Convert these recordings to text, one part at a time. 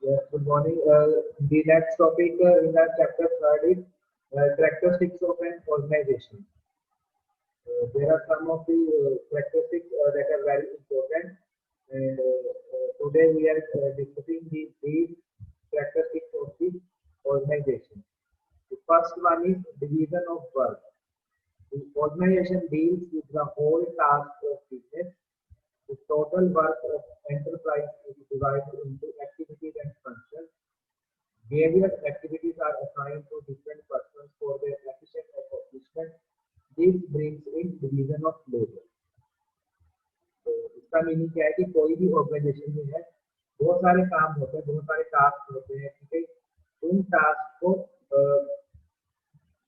Yes, good morning. The next topic in our chapter third is characteristics of an organization. There are some of the characteristics that are very important, and today we are discussing these characteristics of the organization. The first one is division of work. The organization deals with the whole task of business. The total work of enterprise is divided into activities and functions. Various activities are assigned to different persons for their efficient accomplishment. This brings in division of labor. तो इसका meaning क्या है कि कोई भी organisation में है बहुत सारे काम होते हैं, बहुत सारे टास्क होते हैं, ठीक है। उन टास्क को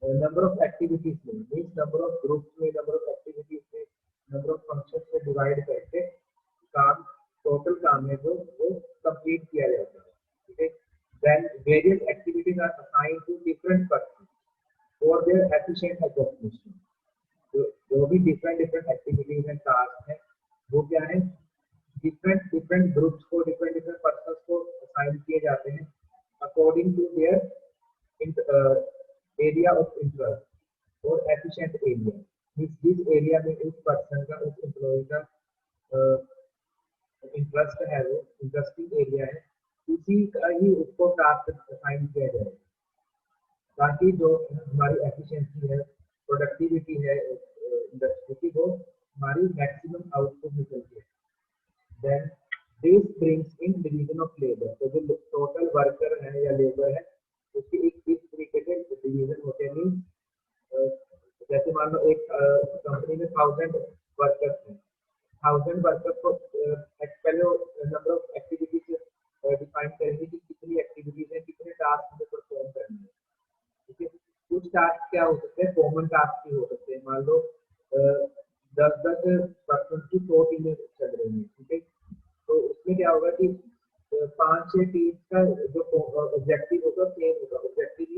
नंबर ऑफ एक्टिविटीज में मीन्स नंबर ऑफ ग्रुप्स में, नंबर ऑफ एक्टिविटीज में, नंबर ऑफ फंक्शंस में डिवाइड करके काम टोटल काम है जो वो कंप्लीट किया जाता है, ठीक है। Then various activities are assigned to different persons for their efficient accomplishment. जो भी different activities and tasks हैं वो क्या है, different groups को, different persons को assign किए जाते हैं according to their area of interest और efficient area. जिस area में उस person का, उस employee का इंटरेस्ट है, वो इंटरेस्टिंग एरिया है, उसी का ही उसको टास्क असाइन किया जाए ताकि जो हमारी एफिशिएंसी है, प्रोडक्टिविटी है इंडस्ट्री की, वो हमारी मैक्सिमम आउटपुट निकल के। Then this brings in division of labour. तो जो टोटल वर्कर है या लेबर है उसकी एक इस तरीके से डिवीजन होते हैं। मीन्स जैसे मान लो एक कंपनी में 1000 वर्कर्स हैं, 1000 वर्कर्स को पहले नंबर ऑफ एक्टिविटीज डिफाइन करेंगे कि कितनी एक्टिविटीज है, कितने टास्क हमें परफॉर्म करने हैं, ठीक है। कुछ टास्क क्या हो सकते हैं, कॉमन टास्क भी हो सकते हैं। मान लो 10 पर्सन की 100 टीमें चल रही हैं, ठीक है। तो उसमें क्या होगा कि 5-6 टीम का जो ऑब्जेक्टिव होगा सेम होगा। ऑब्जेक्टिव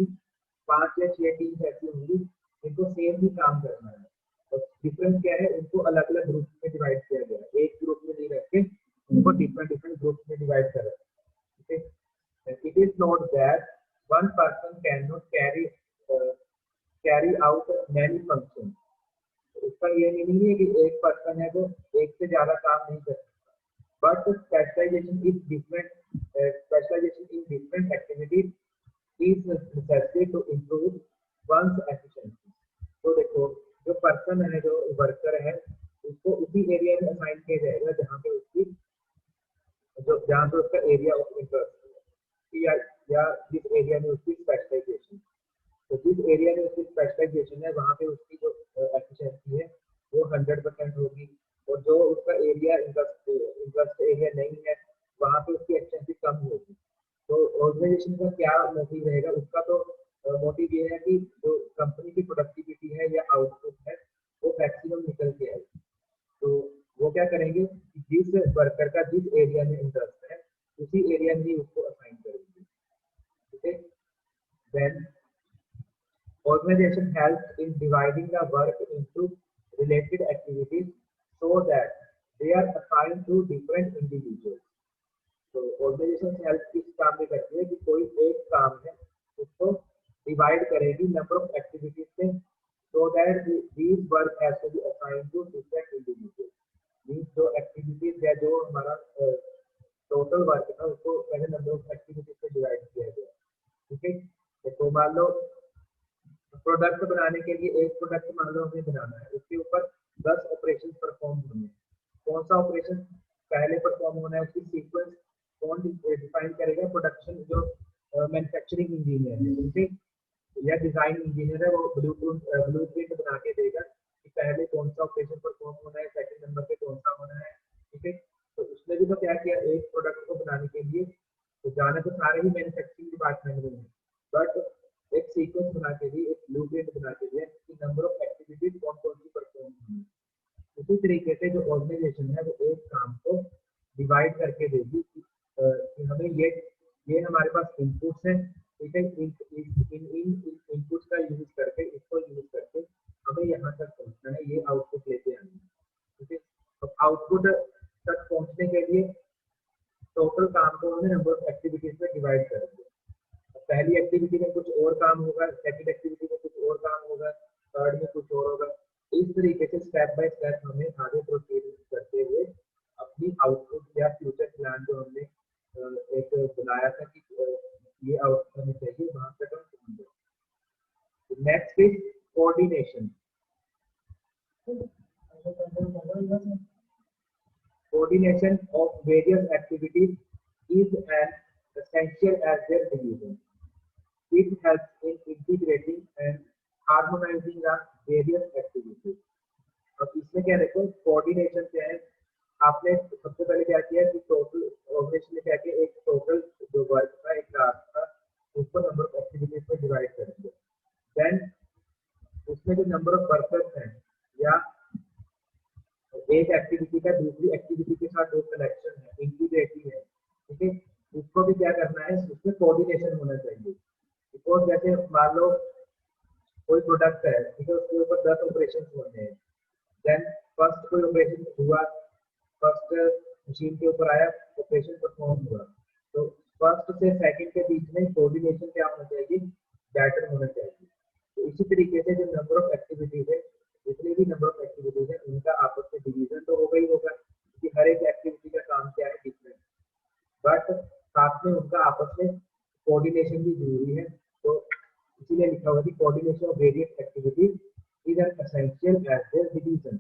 5 या 6 टीम ऐसी होंगी जिनको सेम ही काम करना है, और डिफरेंस क्या है, उनको अलग अलग ग्रुप में डिवाइड किया गया है। एक ग्रुप में नहीं रख के उनको डिफरेंट ग्रुप में डिवाइड करा है, ठीक है। It is not that one person can not carry out many function. इसका ये नहीं है कि एक पर्सन है तो एक से ज्यादा काम नहीं कर सकता, but specialisation in different activities is necessary to improve one's efficiency. तो देखो जो पर्सन है, जो वर्कर है, उसको उसी एरिया में असाइन किया जाएगा जहाँ पे उसका एरिया ऑफ इंटरेस्ट या जिस एरिया में उसकी स्पेशलाइजेशन। तो जिस एरिया में उसकी स्पेशलाइजेशन है वहाँ पे उसकी जो एफिशिएंसी है वो 100% होगी, और जो उसका एरिया इंटरेस्ट एरिया नहीं है वहाँ पे उसकी एफिशिएंसी कम होगी। तो ऑर्गेनाइजेशन का क्या मोटिव रहेगा, उसका तो मोटिव ये है कि जो कंपनी की प्रोडक्टिविटी है या आउटपुट है वो मैक्सिमम निकल के आए। तो वो क्या करेंगे, जिस वर्कर का जिस एरिया में इंटरेस्ट है उसी एरिया में ही उसको असाइन करेंगे, ठीक है। Then organization helps in dividing the work into related activities so that they are assigned to different individuals. तो ऑर्गेनाइजेशन हेल्प किस काम में करती है कि कोई एक काम है उसको डिवाइड करेगी नंबर ऑफ एक्टिविटीज में, so that these work has to be assigned to different individuals. Means जो एक्टिविटीज है, जो हमारा टोटल वर्क है उसको पहले नंबर ऑफ एक्टिविटीज में डिवाइड किया गया, ठीक है। तो मान लो प्रोडक्ट बनाने के लिए एक प्रोडक्ट मान लो हमें बनाना है, उसके ऊपर 10 ऑपरेशन परफॉर्म होने हैं। कौन सा ऑपरेशन पहले परफॉर्म होना है उसकी सीक्वेंस कौन डिफाइन करेगा, प्रोडक्शन जो मैन्युफैक्चरिंग इंजीनियर है, ठीक है, या डिजाइन इंजीनियर है, वो ब्लूप्रिंट बना के देगा कि पहले कौन सा ऑपरेशन परफॉर्म होना है, सेकंड नंबर पे कौन सा होना है, ठीक है। तो उसने भी तो क्या किया, एक प्रोडक्ट को बनाने के लिए तो जाने तो सारे ही मैन्युफैक्चरिंग डिपार्टमेंट में है, बट एक सीक्वेंस बना के दी, एक ब्लूप्रिंट बना के दिया कि नंबर ऑफ एक्टिविटीज कौन कौन सी परफॉर्म होनी। उसी तरीके से जो ऑर्गेनाइजेशन है वो एक काम को डिवाइड करके देगी कि हमें ये हमारे पास इनपुट्स हैं, ठीक है। इन इनपुट्स का यूज करके, इसको यूज करके हमें यहाँ तक पहुँचना है, ये आउटपुट लेके आना है, ठीक है। तो आउटपुट तक पहुँचने के लिए तो टोटल काम को हमने नंबर ऑफ एक्टिविटीज में डिवाइड कर दिया। पहली एक्टिविटी में कुछ और काम होगा, सेकंड एक्टिविटी में कुछ और काम होगा, थर्ड में कुछ और होगा। इस तरीके से स्टेप बाय स्टेप हमें आगे प्रोसीड करते हुए अपनी आउटपुट या फ्यूचर प्लान जो हमने एक बनाया था कि ये आउटपुट हमें चाहिए, वहां तक हम पहुंच गए। Next is coordination. Coordination of various activities is an essential as their division. It helps in integrating and harmonizing the various activities. अब इसमें क्या देखो कोऑर्डिनेशन क्या है, आपने सबसे पहले क्या किया कि टोटल ऑर्गेनाइजेशन में क्या किया, एक टोटल जो वर्क था, एक टास्क था, उसको नंबर ऑफ एक्टिविटीज में डिवाइड कर दिया। देन उसमें जो नंबर ऑफ वर्कर्स हैं या एक एक्टिविटी का दूसरी एक्टिविटी के साथ जो कनेक्शन है, इंटीग्रेटिंग है, ठीक है, उसको भी क्या करना है, उसमें कोऑर्डिनेशन होना चाहिए। बिकॉज जैसे मान लो कोई प्रोडक्ट है, ठीक है, उसके ऊपर 10 ऑपरेशन होने हैं। देन फर्स्ट कोई ऑपरेशन हुआ, फर्स्ट मशीन के ऊपर आया, ऑपरेशन परफॉर्म हुआ, तो फर्स्ट से सेकंड के बीच में कोऑर्डिनेशन क्या होना चाहिए, बेटर होना चाहिए। तो इसी तरीके से जो नंबर ऑफ एक्टिविटीज है, जितनी भी नंबर ऑफ एक्टिविटीज है, उनका आपस में डिवीजन तो होगा ही होगा, क्योंकि हर एक एक्टिविटी का काम क्या है, डिफरेंट, बट साथ में उनका आपस में कोऑर्डिनेशन भी जरूरी है। तो इसीलिए लिखा हुआ है coordination of various activities is an essential as their division.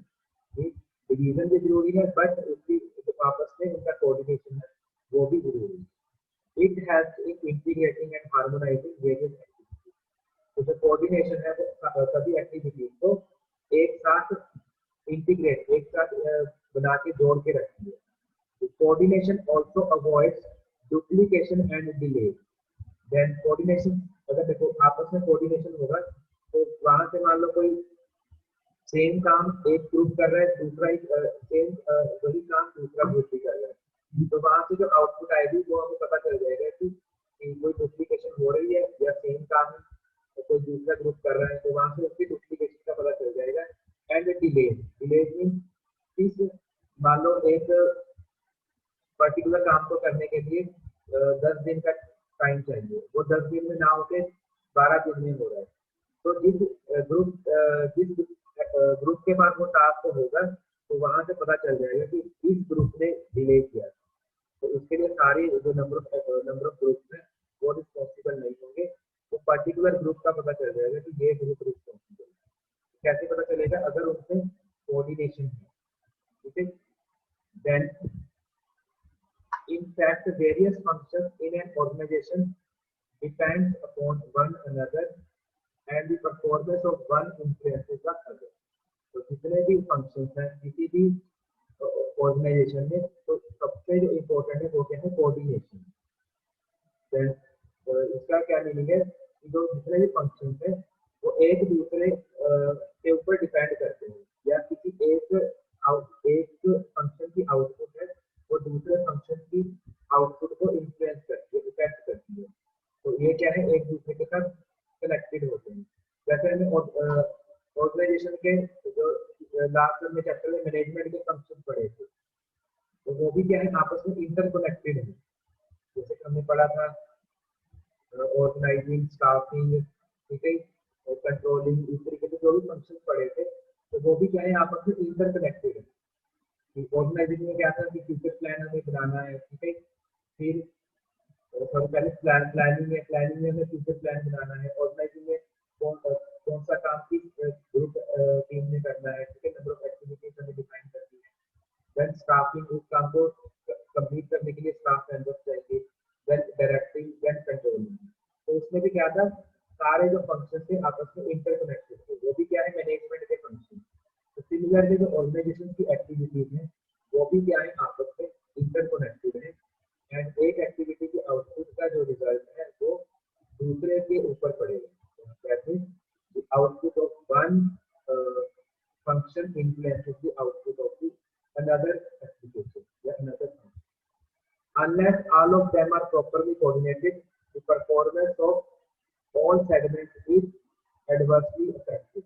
Division भी जरूरी है, बट उसकी आपस में उनका कोऑर्डिनेशन है वो भी जरूरी है। It has in integrating and harmonising various activities. तो जो कोऑर्डिनेशन है वो सभी एक्टिविटीज को एक साथ इंटीग्रेट, एक साथ बना के जोड़ के रखती है। Coordination also avoids duplication and delay. Then coordination, अगर देखो आपस में कोऑर्डिनेशन होगा तो वहां से मान लो कोई सेम काम एक ग्रुप कर रहा है, दूसरा सेम वही काम दूसरा ग्रुप भी कर रहा है, तो वहां से जो आउटपुट आएगी वो हमें पता चल जाएगा कि कोई डुप्लीकेशन हो रही है या सेम काम तो कोई दूसरा ग्रुप कर रहा है, तो वहां से उसकी डुप्लीकेशन का पता चल जाएगा। एंड डिले, डिले मीन इस मान लो एक पर्टिकुलर काम को करने के लिए 10 दिन का टाइम चाहिए, वो 10 दिन में ना होके 12 दिन में हो रहा है, तो जिस ग्रुप के पास वो टास्क होगा तो वहां से पता चल जाएगा कि इस ग्रुप ने डिले किया, तो उसके लिए सारे जो नंबर ऑफ ग्रुप्स हैं वो रिस्पॉन्सिबल नहीं होंगे, तो पर्टिकुलर ग्रुप का पता चल जाएगा कि ये ग्रुप रिस्पॉन्सिबल है। कैसे पता चलेगा, अगर उनसे कोऑर्डिनेशन है, ठीक है। Then in fact various functions in an organization depends upon one another and the performance of one influences the other। तो जितने भी फंक्शंस हैं किसी भी ऑर्गेनाइजेशन में, तो सबसे जो इम्पोर्टेंट है वो क्या है, कोऑर्डिनेशन। देन इसका क्या मीनिंग है कि जो जितने भी फंक्शंस हैं वो एक दूसरे के ऊपर डिपेंड करते हैं, या किसी एक फंक्शन की आउटपुट है वो दूसरे फंक्शन की आउटपुट को इन्फ्लुएंस करती है, इफेक्ट करती है, तो ये क्या है, एक दूसरे के साथ कनेक्टेड होते हैं। जैसे हमने ऑर्गेनाइजेशन के जो लास्ट में चैप्टर में मैनेजमेंट के फंक्शन पढ़े थे, तो वो भी क्या है, आपस में इंटरकनेक्टेड है। जैसे हमने पढ़ा था ऑर्गेनाइजिंग, स्टाफिंग, ठीक है, कंट्रोलिंग, इस तरीके से जो भी फंक्शन पढ़े थे, तो वो भी क्या है, आपस में इंटरकनेक्टेड है। ऑर्गेनाइजिंग में क्या था कि फ्यूचर प्लान हमें बनाना है, ठीक है, फिर सबसे पहले प्लानिंग में हमें फ्यूचर प्लान बनाना है, ऑर्गेनाइजिंग में कौन सा काम किस ग्रुप टीम में करना है, ठीक है, नंबर ऑफ एक्टिविटीज हमें डिफाइन करनी है। देन स्टाफिंग, उस काम को कंप्लीट करने के लिए स्टाफ मेंबर्स चाहिए। देन डायरेक्टिंग, देन कंट्रोलिंग, तो उसमें भी क्या था, सारे जो फंक्शन थे आपस में इंटरकनेक्टेड थे, वो भी क्या है, मैनेजमेंट के फंक्शन। तो सिमिलरली जो ऑर्गेनाइजेशन की एक्टिविटीज हैं वो भी क्या है, आपस में इंटरकनेक्टेड है, एंड एक एक्टिविटी की आउटपुट का जो रिजल्ट है वो दूसरे के ऊपर पड़ेगा। जैसे output of one function influences the output of the another application या another function. Unless all of them are properly coordinated, the performance of all segments is adversely affected.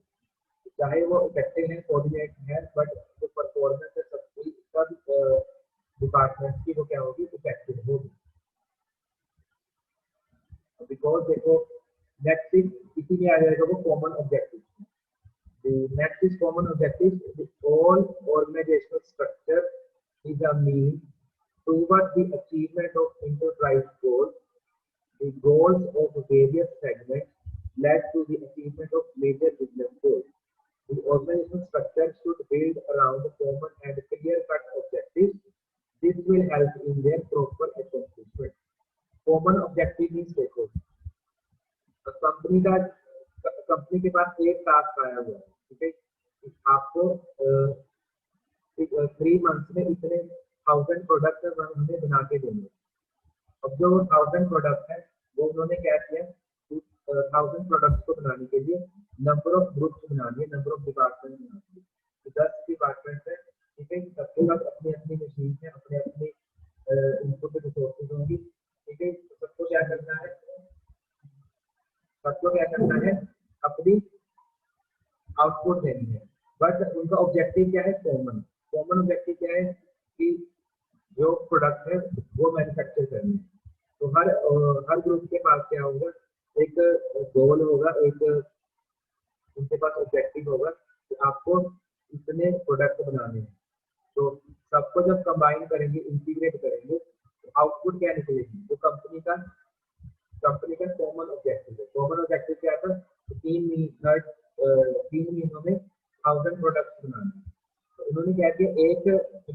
चाहे वो इफेक्टिव है, कोऑर्डिनेट है, बट जो performance है सबकी सब department की वो क्या होगी, इफेक्टिव होगी। बिकॉज देखो नेक्स्ट इज इसी में आ जाएगा वो common objective. The next is common objective. The all organizational structure is a means towards the achievement of enterprise goals. The goals of various segments led to the achievement of major business goals. The organizational structure should build around common and clear-cut objectives. This will help in their proper accomplishment. Common objective means देखो company का company के पास एक task आया हुआ है, ठीक है, आपको 3 मंथ्स में इतने 1000 प्रोडक्ट हमें बना के देंगे। अब जो 1000 प्रोडक्ट है वो उन्होंने क्या किया, 1000 प्रोडक्ट्स को बनाने के लिए नंबर ऑफ ग्रुप्स बनानी है, नंबर ऑफ डिपार्टमेंट बनानी है। तो 10 डिपार्टमेंट है, ठीक है, सबके पास अपनी अपनी मशीन है, अपने अपने इनपुट रिसोर्सेज होंगी, ठीक है। तो सबको क्या करना है, सबको क्या करना है, अपनी आउटपुट देनी है। बट उनका ऑब्जेक्टिव क्या है, कॉमन। कॉमन ऑब्जेक्टिव क्या है कि जो प्रोडक्ट है वो मैन्युफैक्चर करनी है। तो हर ग्रुप के पास क्या होगा, एक गोल होगा, एक उनके पास ऑब्जेक्टिव होगा कि आपको इतने प्रोडक्ट बनाने हैं। तो सबको जब कंबाइन करेंगे, इंटीग्रेट करेंगे, तो आउटपुट क्या निकलेगी, जो कंपनी का कॉमन ऑब्जेक्टिव है। कॉमन ऑब्जेक्टिव क्या था, 3 महीनों में 1000 प्रोडक्ट्स बनाने। तो उन्होंने क्या किया, एक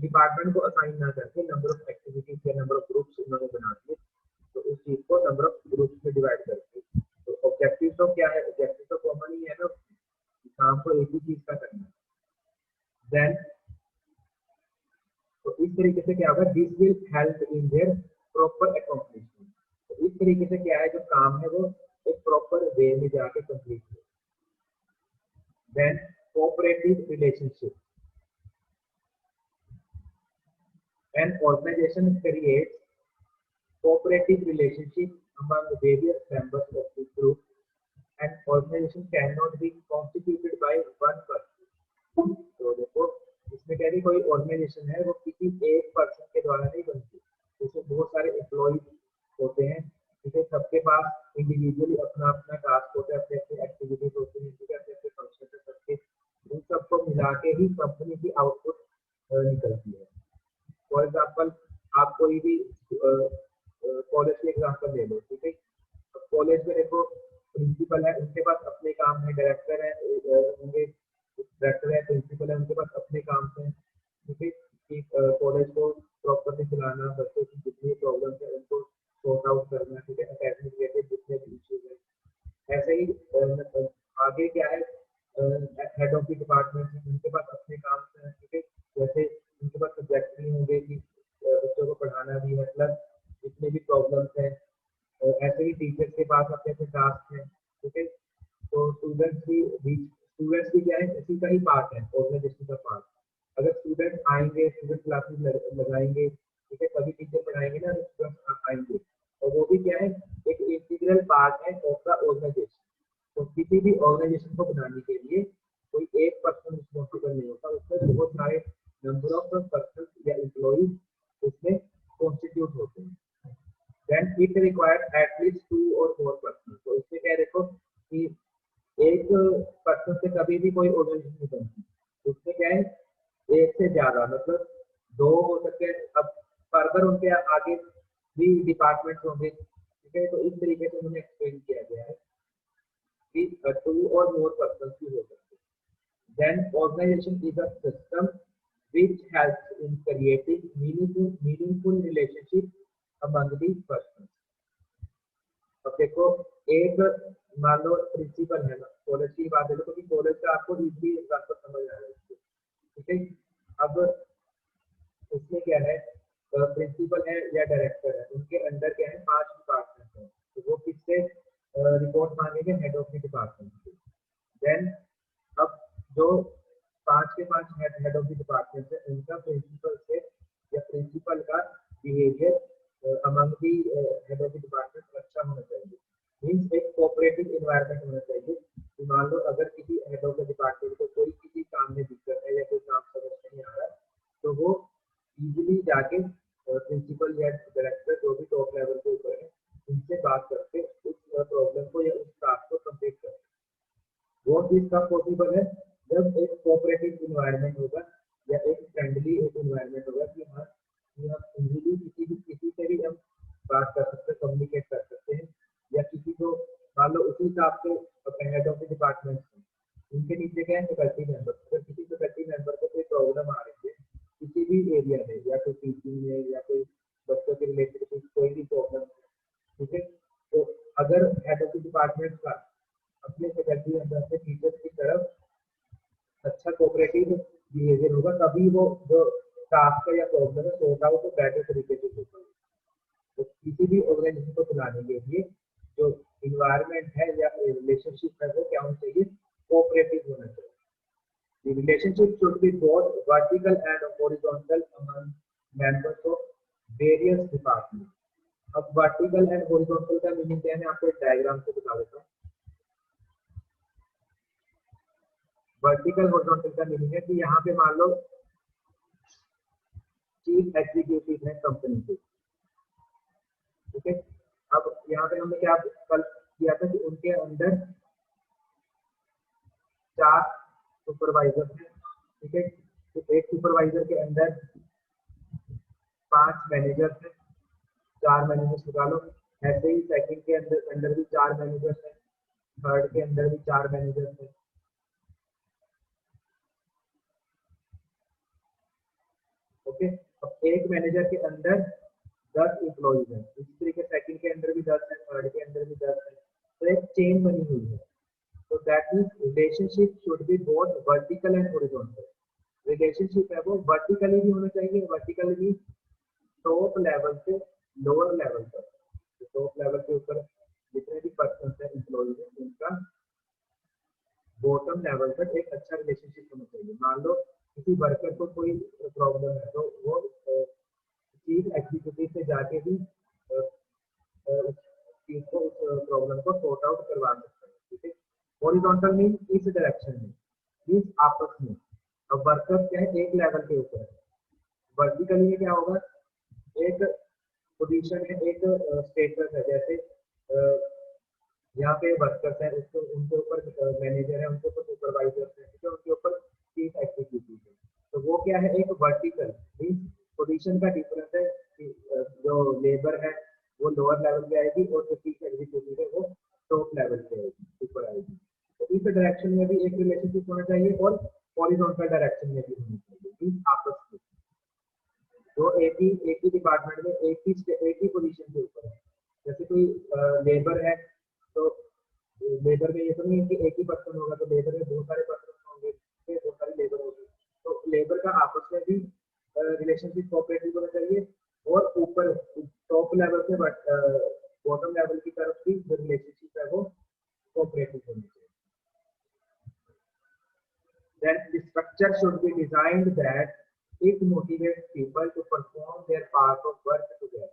डिपार्टमेंट को असाइन ना करके नंबर ऑफ एक्टिविटीज या नंबर ऑफ ग्रुप्स उन्होंने बना दिए। तो उस चीज को नंबर ऑफ ग्रुप्स में डिवाइड करके, तो ऑब्जेक्टिव तो क्या है, ऑब्जेक्टिव तो कॉमन ही है ना, काम को एक ही चीज का करना है। देन तो इस तरीके से क्या होगा, this will help in their proper accomplishment. तो इस तरीके से क्या है, जो काम है वो एक प्रॉपर वे में जाके कंप्लीट हो। Then cooperative relationship, an organisation creates cooperative relationship among various members of the group. An organization cannot be constituted by one person. तो देखो इसमें क्या है, कोई ऑर्गेनाइजेशन है वो किसी एक पर्सन के द्वारा नहीं बनती, उसमें बहुत सारे एम्प्लॉइज होते हैं, ठीक है, सबके पास इंडिविजुअली अपना अपना टास्क होता है, अपने अपने एक्टिविटीज होती हैं, ठीक है, अपने अपने फंक्शन है सबके, उन सबको मिला के ही कंपनी की आउटपुट निकलती है। फॉर एग्जाम्पल आप कोई भी कॉलेज के एग्जाम्पल ले लो, ठीक है, कॉलेज में देखो प्रिंसिपल है, उनके पास अपने काम है, डायरेक्टर है, उनके डायरेक्टर है, प्रिंसिपल है, उनके पास अपने काम है, ठीक है, कि कॉलेज को प्रॉपरली चलाना, बच्चों की जितनी प्रॉब्लम है उनको सॉर्ट आउट करना, ठीक है, एकेडमिक रिलेटेड जितने भी इश्यूज है। ऐसे ही आगे क्या है, हेड ऑफ द डिपार्टमेंट है, उनके पास अपने काम है, ठीक है, जैसे उनके पास सब्जेक्ट नहीं होंगे कि बच्चों को पढ़ाना भी है, प्लस जितने भी प्रॉब्लम्स हैं, ऐसे ही टीचर्स के पास अपने अपने टास्क हैं, ठीक है। तो स्टूडेंट्स भी क्या है, इसी का ही पार्ट है, ऑर्गेनाइजेशन का पार्ट। अगर स्टूडेंट आएंगे, स्टूडेंट क्लासेस लगाएंगे, ठीक है, तभी टीचर पढ़ाएंगे ना, स्टूडेंट आएंगे, और वो भी क्या है, एक इंटीग्रल पार्ट है ऑफ द ऑर्गेनाइजेशन। तो किसी भी ऑर्गेनाइजेशन को बनाने के लिए कोई एक पर्सन रिस्पॉन्सिबल नहीं होता, उसमें बहुत सारे नंबर ऑफ पर्सन या एम्प्लॉइज उसमें कॉन्स्टिट्यूट होते हैं। Then it requires at least 2 or more persons. तो इसमें क्या देखो कि एक पर्सन से कभी भी कोई ऑर्गेनाइजेशन नहीं बनती, उसमें क्या है, एक से ज्यादा, मतलब 2 हो सकते हैं। अब फर्दर उनके आगे भी डिपार्टमेंट्स होंगे, ठीक है, तो इस तरीके से उन्होंने एक्सप्लेन किया गया है कि 2 or more persons भी हो सकते हैं। Then organization is a system which helps in creating meaningful relationship among the persons. अब देखो एक मान लो प्रिंसिपल है ना, कॉलेज की बात है तो कॉलेज का आपको इजीली एग्जांपल समझ आ जाएगा, ठीक है। अब उसमें क्या है, प्रिंसिपल है या डायरेक्टर है, उनके अंदर क्या है, 5 डिपार्टमेंट है, तो वो किससे रिपोर्ट मांगेंगे, हेड ऑफ द डिपार्टमेंट से। देन अब जो 5 के 5 हेड ऑफ द डिपार्टमेंट है, उनका प्रिंसिपल से या प्रिंसिपल का behaviour among the head of the department अच्छा होना चाहिए। मीन्स एक कोऑपरेटिव एनवायरनमेंट होना चाहिए कि मान लो अगर किसी हेड ऑफ द डिपार्टमेंट को कोई किसी काम में दिक्कत है या कोई काम समझ नहीं आ रहा है, तो वो इजीली जाके चीज कब पॉसिबल है, जब एक कोऑपरेटिव इन्वायरमेंट होगा या एक फ्रेंडली एक इन्वायरमेंट होगा कि हाँ कि हम इजीली किसी से भी हम बात कर सकते हैं, कम्युनिकेट कर सकते हैं, या किसी को मान लो उसी हिसाब से अपने हेड ऑफ द डिपार्टमेंट है, उनके नीचे क्या है फैकल्टी मेंबर, अगर किसी फैकल्टी मेंबर को कोई प्रॉब्लम आ रही है किसी भी एरिया में या कोई टीचिंग में या कोई बच्चों के रिलेटेड कोई भी प्रॉब्लम है, ठीक है, तो अगर हेड ऑफ द डिपार्टमेंट का अपने फैकल्टी मेंबर से टीचर्स की तरफ अच्छा कोऑपरेटिव बिहेवियर होगा, तभी वो जो टास्क है या प्रॉब्लम है सॉर्ट आउट तो बेटर तरीके से हो पाएगा। तो किसी भी ऑर्गेनाइजेशन को चलाने के लिए जो इन्वायरमेंट है या रिलेशनशिप है वो क्या होना चाहिए, कोऑपरेटिव होना चाहिए। The relationship should be both vertical and horizontal among members of various departments. अब वर्टिकल एंड हॉरिजॉन्टल का मीनिंग क्या है, मैं आपको एक डायग्राम से बता देता हूँ। वर्टिकल हॉरिजॉन्टल का मीनिंग है कि यहाँ पे मान लो चीफ एग्जीक्यूटिव है कंपनी के, ठीक है, अब यहाँ पे हमने क्या कल किया था कि उनके अंदर 4 सुपरवाइजर हैं, ठीक है, तो एक सुपरवाइजर के अंदर 5 मैनेजर हैं, 4 मैनेजर्स निकालो, ऐसे ही सेकंड के अंदर भी 4 मैनेजर्स हैं, थर्ड के अंदर भी 4 मैनेजर्स हैं, ओके। अब एक मैनेजर के अंदर 10 एम्प्लॉइज हैं, इसी तरीके सेकंड के अंदर भी 10 है, थर्ड के अंदर भी 10 है, तो एक चेन बनी हुई है। तो that means relationship should be both vertical and horizontal. Relationship है वो वर्टिकली भी होना चाहिए, वर्टिकली भी टॉप लेवल से लोअर लेवल तक, टॉप लेवल के ऊपर जितने भी पर्सन है एम्प्लॉइज है उनका बॉटम लेवल तक एक अच्छा रिलेशनशिप होना चाहिए। मान लो किसी वर्कर को कोई प्रॉब्लम है तो वो चीफ एग्जीक्यूटिव से जाके भी उस चीज को उस प्रॉब्लम को सॉर्ट आउट करवा सकते हैं, ठीक है। हॉरिजॉन्टल मीन इस डायरेक्शन में, मीन्स आपस में। अब वर्कर क्या है एक लेवल के ऊपर है, वर्टिकली में क्या होगा, एक पोजीशन है, एक स्टेटस है, जैसे यहाँ पे वर्कर्स है उसको उनके ऊपर मैनेजर है, उनके ऊपर सुपरवाइजर है, ठीक है, उनके ऊपर चीफ एग्जीक्यूटिव है, तो वो क्या है एक वर्टिकल मीन्स पोजीशन का डिफरेंस है कि जो लेबर है वो लोअर लेवल पे आएगी और जो चीफ एग्जीक्यूटिव है वो टॉप लेवल पे आएगी, ऊपर आएगी। तो इस डायरेक्शन में भी एक रिलेशनशिप होना चाहिए और हॉरिजॉन्टल डायरेक्शन में भी होना चाहिए, मीन्स आपस में जो एक ही डिपार्टमेंट में एक ही पोजीशन के ऊपर है। जैसे कोई लेबर है तो लेबर में ये तो नहीं है कि एक ही पर्सन होगा, तो लेबर में बहुत सारे पर्सन होंगे, बहुत सारी लेबर होगी, तो लेबर का आपस में भी रिलेशनशिप कोऑपरेटिव होना चाहिए और ऊपर टॉप लेवल से बॉटम लेवल की तरफ भी जो रिलेशनशिप है वो कोऑपरेटिव होनी चाहिए। Then the structure should be designed that it motivates people to perform their part of work together.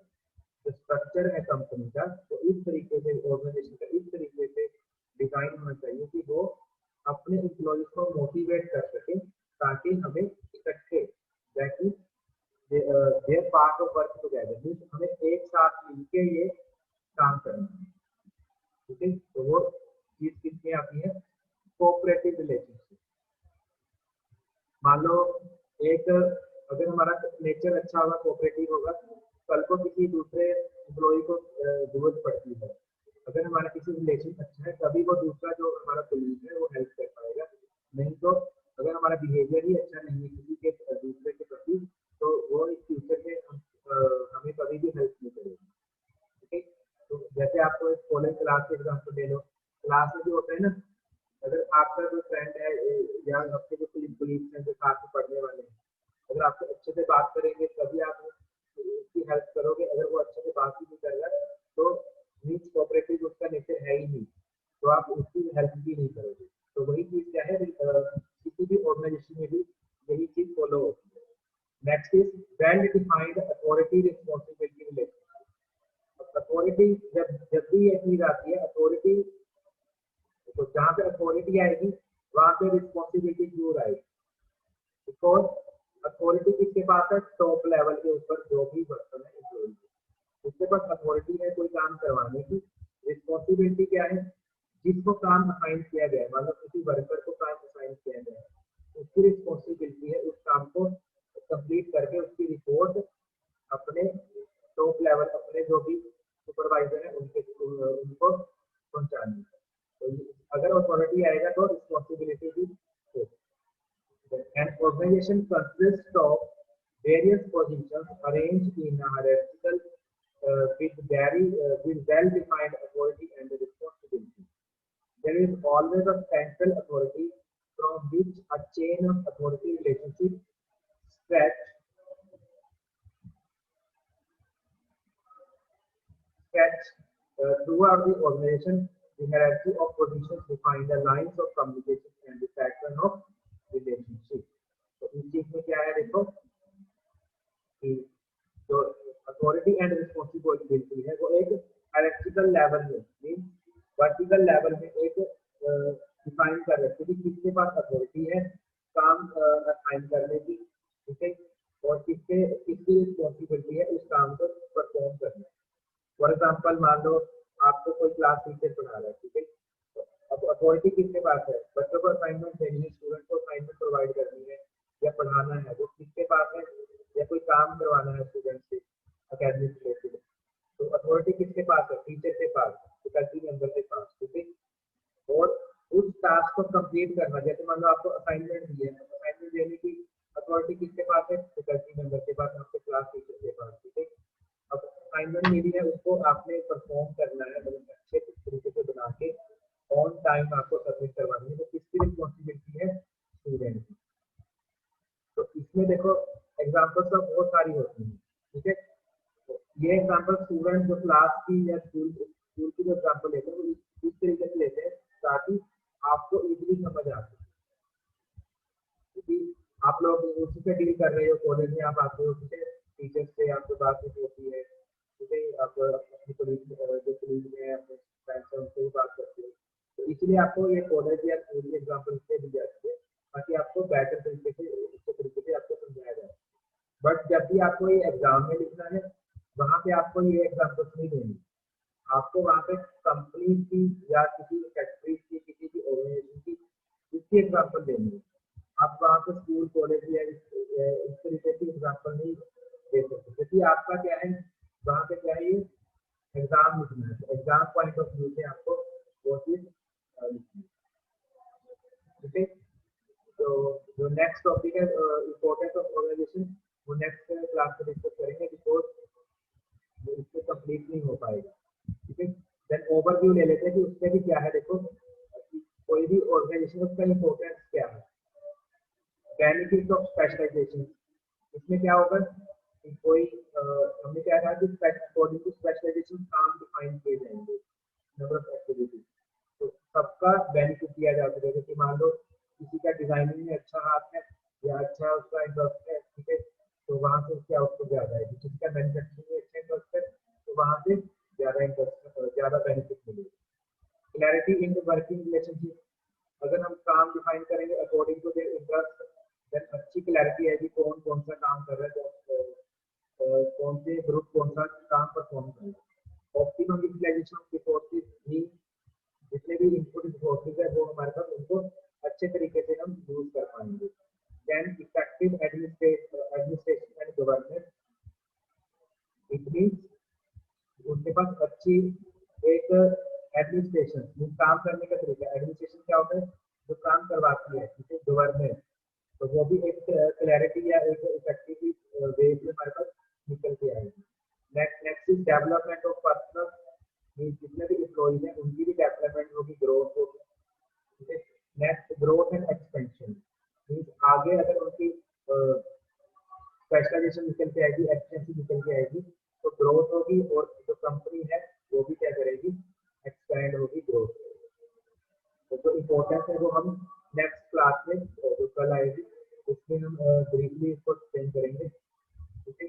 जो स्ट्रक्चर है कंपनी का तो इस तरीके से ऑर्गेनाइजेशन का इस तरीके से डिजाइन होना चाहिए कि वो अपने एम्प्लॉइज को मोटिवेट कर सके ताकि हमें इकट्ठे that is there part of work together, means हमें एक साथ मिलके ये काम करना है, ठीक है। तो वो चीज किसमें आती है, कोऑपरेटिव रिलेशनशिप। मान लो एक अगर हमारा नेचर अच्छा होगा कोऑपरेटिव होगा, कल को किसी दूसरे एम्प्लॉय को जरूरत पड़ती है, अगर हमारा किसी रिलेशन अच्छा है तभी वो दूसरा जो हमारा कोलीग है वो हेल्प कर पाएगा, नहीं तो अगर हमारा बिहेवियर ही अच्छा नहीं है किसी के दूसरे के प्रति तो वो इस फ्यूचर में हमें कभी भी हेल्प नहीं करेगी, ठीक है। तो जैसे आपको एक कॉलेज क्लास के एग्जाम्पल ले लो, क्लास में भी होता है ना, अगर आपका जो फ्रेंड है या आपके जो कोलीग्स हैं जो साथ में पढ़ने वाले हैं, अगर आपको अच्छे से बात करेंगे तभी आप उसकी हेल्प करोगे, अगर वो अच्छे से बात ही नहीं कर रहा तो मीन्स कोऑपरेटिव उसका नेचर है ही नहीं, तो आप उसकी हेल्प भी नहीं करोगे। तो वही चीज क्या है किसी भी ऑर्गेनाइजेशन में भी यही चीज फॉलो होती है। Next is well defined authority responsibility relationship. Authority जब भी ये चीज आती है अथॉरिटी, तो जहाँ पे अथॉरिटी आएगी वहां पे रिस्पॉन्सिबिलिटी जरूर आएगी, बिकॉज अथॉरिटी किसके पास है, टॉप लेवल के ऊपर जो भी पर्सन है एम्प्लॉय उसके पास अथॉरिटी है कोई काम करवाने की। रिस्पॉन्सिबिलिटी क्या है, जिसको काम असाइन किया गया है, मतलब किसी वर्कर को काम असाइन किया गया है, उसकी रिस्पॉन्सिबिलिटी है उस काम को कंप्लीट करके उसकी रिपोर्ट अपने टॉप लेवल, अपने जो भी सुपरवाइजर है उनको पहुंचानी है। तो अगर अथॉरिटी आएगा तो रिस्पॉन्सिबिलिटी भी हो। An organization consists of various positions arranged in a hierarchical with well-defined authority and responsibility. There is always a central authority from which a chain of authority relationships stretch throughout the organization. The hierarchy of positions define the lines of communication and the pattern of relationship. तो इस चीज में क्या है देखो कि जो authority and responsibility है वो एक हायरार्किकल लेवल में मीन वर्टिकल लेवल में एक डिफाइन कर रहे हैं कि किसके पास अथॉरिटी है काम असाइन करने की, ठीक है, और किसकी रिस्पॉन्सिबिलिटी है उस काम को परफॉर्म करने। फॉर एग्जाम्पल मान लो आपको कोई क्लास टीचर पढ़ा रहा है, ठीक है, तो अब अथॉरिटी किसके पास है, बच्चों को असाइनमेंट देनी है, स्टूडेंट को असाइनमेंट प्रोवाइड करनी है या पढ़ाना है, वो किसके पास है, या कोई काम करवाना है स्टूडेंट से अकेडमिक रिलेटेड, तो अथॉरिटी किसके पास है, टीचर के पास, फैकल्टी मेंबर के पास, ठीक है। और उस टास्क को कंप्लीट करना, जैसे मान लो आपको असाइनमेंट दी है, असाइनमेंट देने की अथॉरिटी किसके पास है, फैकल्टी मेंबर के पास, आपके क्लास टीचर के पास, ठीक है। अब असाइनमेंट मिली है उसको आपने परफॉर्म करना है, मतलब अच्छे तरीके से बना के ऑन टाइम आपको सबमिट करवानी है, तो किसकी रिस्पॉन्सिबिलिटी है, स्टूडेंट की। तो इसमें देखो एग्जाम्पल्स तो बहुत सारी होती हैं, ठीक है, तो ये एग्जाम्पल स्टूडेंट जो क्लास की या स्कूल की जो एग्जाम्पल लेते हैं वो इस तरीके से लेते हैं ताकि आपको इजीली समझ आ सके, क्योंकि आप लोग उसी से डील कर रहे हो, कॉलेज में आप आते हो, ठीक है, टीचर्स से आपको बातचीत होती है, ठीक है, आप अपने कोलीग में अपने फ्रेंड्स से उनसे भी बात करते हो, तो इसलिए आपको ये कॉलेज या स्कूल की एग्जाम्पल इसलिए दी जाती है ताकि आपको बेटर तरीके से अच्छे तरीके से आपको समझाया जाए। बट जब भी आपको ये एग्जाम में लिखना है वहाँ पे आपको ये एग्जाम्पल्स नहीं देनी, आपको वहाँ पे कंपनी की या किसी फैक्ट्री की किसी भी ऑर्गेनाइजेशन की इसकी एग्जाम्पल देनी है। आप वहाँ पे स्कूल कॉलेज या इस तरीके की एग्जाम्पल नहीं दे सकते, क्योंकि आपका क्या है वहाँ पे क्या है, एग्जाम लिखना है, तो एग्जाम पॉइंट ऑफ व्यू से आपको वो चीज लिखनी है, ठीक है। तो जो नेक्स्ट टॉपिक है इम्पोर्टेंस ऑफ ऑर्गेनाइजेशन, वो नेक्स्ट क्लास में डिस्कस करेंगे, बिकॉज इससे कंप्लीट नहीं हो पाएगा, ठीक है। देन ओवरव्यू ले लेते हैं कि उसमें भी क्या है, देखो कोई भी ऑर्गेनाइजेशन उसका इम्पोर्टेंस क्या है, बेनिफिट्स ऑफ स्पेशलाइजेशन, इसमें क्या होगा कि कोई हमने क्या कहा कि अकॉर्डिंग टू स्पेशलाइजेशन काम डिफाइन किए जाएंगे, नंबर ऑफ एक्टिविटीज, तो सबका बेनिफिट दिया जा सकेगा कि मान लो किसी का डिजाइनिंग में अच्छा हाथ है या अच्छा उसका इंटरेस्ट है, ठीक है, तो वहाँ से उसकी आउटपुट ज़्यादा है, किसी का मैन्युफैक्चरिंग में अच्छा इंटरेस्ट है तो वहाँ से ज़्यादा इंटरेस्ट, ज़्यादा बेनिफिट मिलेगा। Clarity in the working relationship, अगर हम काम डिफाइन करेंगे according to their interest, then अच्छी क्लैरिटी है कि कौन कौन सा काम कर रहा है, कौन से ग्रुप कौन सा काम परफॉर्म कर रहा है। Optimum utilisation of resources mean जितने भी इनपुट रिसोर्सेज है वो हमारे पास उनको अच्छे तरीके से हम यूज कर पाएंगे। Then effective administration and governance, it means उनके पास अच्छी एक एडमिनिस्ट्रेशन काम करने का तरीका, एडमिनिस्ट्रेशन क्या होता है जो काम करवाती है, ठीक है, गवर्नेंस, तो वो भी एक क्लैरिटी या एक इफेक्टिव वे से हमारे पास निकल के आएगी। Next is development of personal, जितने भी एम्प्लॉइज हैं उनकी भी डेवलपमेंट होगी, ग्रोथ होगी, ठीक है। Next growth and expansion, means आगे अगर उनकी स्पेशलाइजेशन निकल के आएगी, एफिशिएंसी निकल के आएगी, तो ग्रोथ होगी और जो कंपनी है वो भी क्या करेगी, एक्सपैंड होगी, ग्रोथ। तो जो इम्पोर्टेंस है वो हम नेक्स्ट क्लास में जो कल आएगी उसमें हम ब्रीफली इसको एक्सप्लेन करेंगे, ठीक है।